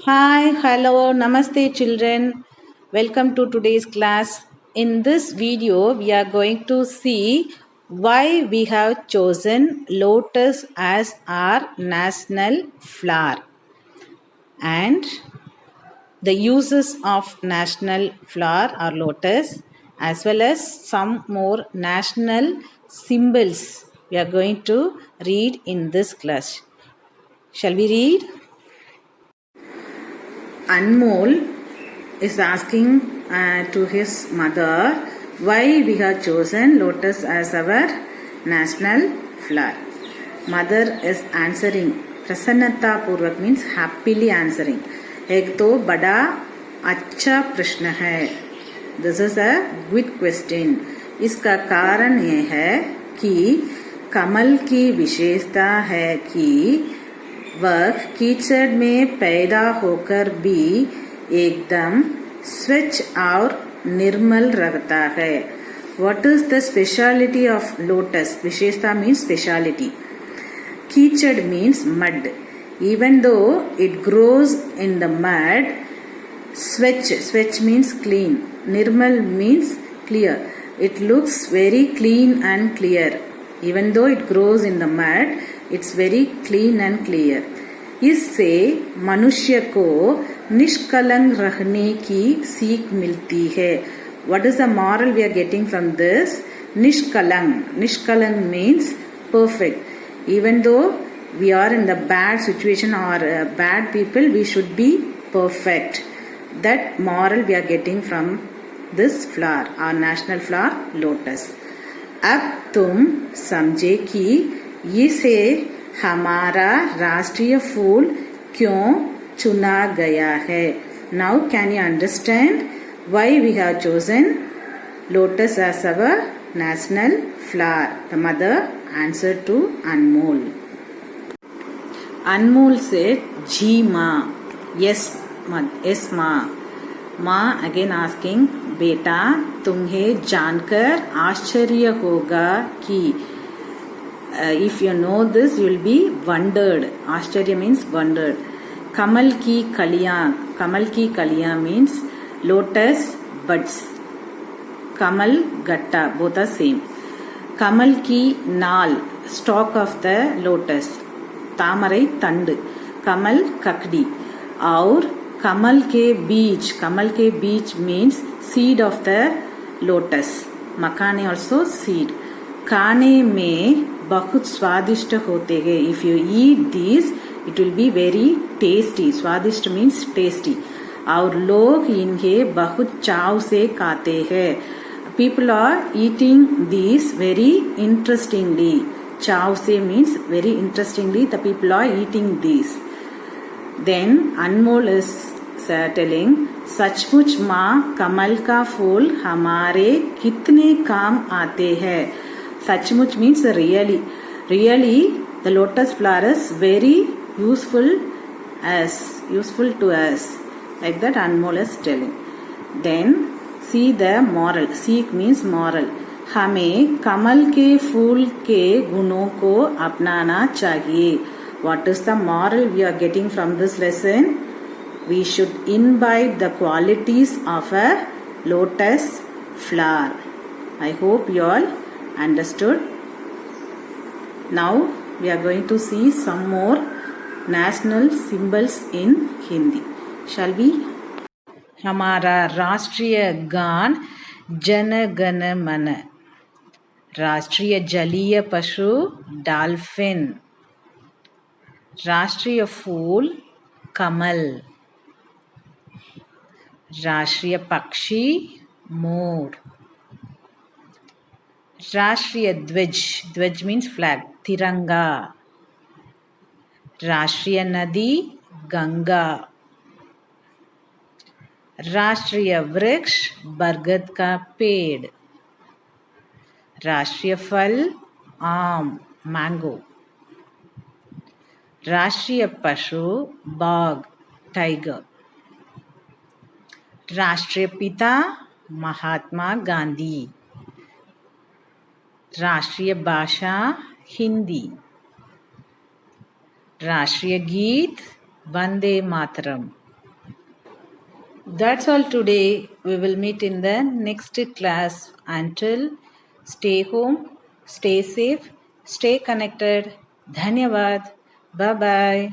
Hi, hello, namaste children. Welcome to today's class. In this video, we are going to see why we have chosen lotus as our national flower and the uses of national flower or lotus as well as some more national symbols we are going to read in this class. Shall we read? Anmol is asking to his mother why we have chosen lotus as our national flower. Mother is answering. Prasannata Purvak means happily answering. एक तो बड़ा अच्छा प्रश्न है. This is a good question. इसका कारण ये है कि कमल की विशेषता है कि वह कीचड़ में पैदा होकर भी एकदम स्वच्छ और निर्मल रहता है. What is the speciality of lotus? विशेषता means speciality. कीचड़ means mud. Even though it grows in the mud, swachh means clean. Nirmal means clear. It looks very clean and clear. Even though it grows in the mud, it's very clean and clear. इससे मनुष्य को निष्कलंक रहने की सीख मिलती है. What is the moral we are getting from this? Nishkalang. Nishkalang means perfect. Even though we are in the bad situation or bad people, we should be perfect. That moral we are getting from this flower, our national flower, lotus. अब तुम समझे कि इसे हमारा राष्ट्रीय फूल क्यों चुना गया है. Now can you understand why we have chosen lotus as our national flower? The mother answered to Anmol. Anmol said, Ji ma. Yes, ma. Ma'am again asking, बेटा तुम्हें जानकर आश्चर्य होगा कि if you know this you will be wondered. आश्चर्य means wondered. कमल की कलियां मीन्स लोटस बड्स. कमल गट्टा बोथ आर सेम. कमल की नाल स्टॉक ऑफ द लोटस. तामரை तंड. कमल ककड़ी. और कमल के बीज means seed of the lotus. मखाने ऑल्सो सीड. खाने में बहुत स्वादिष्ट होते हैं. If you eat this it will be very tasty. स्वादिष्ट मीन्स टेस्टी. और लोग इन्हें बहुत चाव से खाते हैं. People are eating this very interestingly. चाव से means very interestingly the people are eating this. Then Anmol is telling, सचमुच माँ कमल का फूल हमारे कितने काम आते हैं. सचमुच means really the lotus flower is very useful to us. Like that Anmol is telling. Then see the moral. Seek means moral. हमें कमल के फूल के गुणों को अपनाना चाहिए. What is the moral we are getting from this lesson? We should imbibe the qualities of a lotus flower. I hope you all understood. Now we are going to see some more national symbols in Hindi. Shall we? हमारा राष्ट्रीय गान जन गण मन. राष्ट्रीय जलीय पशु dolphin. राष्ट्रीय फूल कमल. राष्ट्रीय पक्षी मोर. राष्ट्रीय ध्वज मीन्स फ्लैग तिरंगा. राष्ट्रीय नदी गंगा. राष्ट्रीय वृक्ष बरगद का पेड़. राष्ट्रीय फल आम मैंगो. राष्ट्रीय पशु बाघ टाइगर. राष्ट्रीय पिता महात्मा गांधी. राष्ट्रीय भाषा हिंदी. राष्ट्रीय गीत Vande Mataram. That's all today. We will meet in the next class. Until stay home, stay safe, stay connected. Dhanyavad. Bye bye.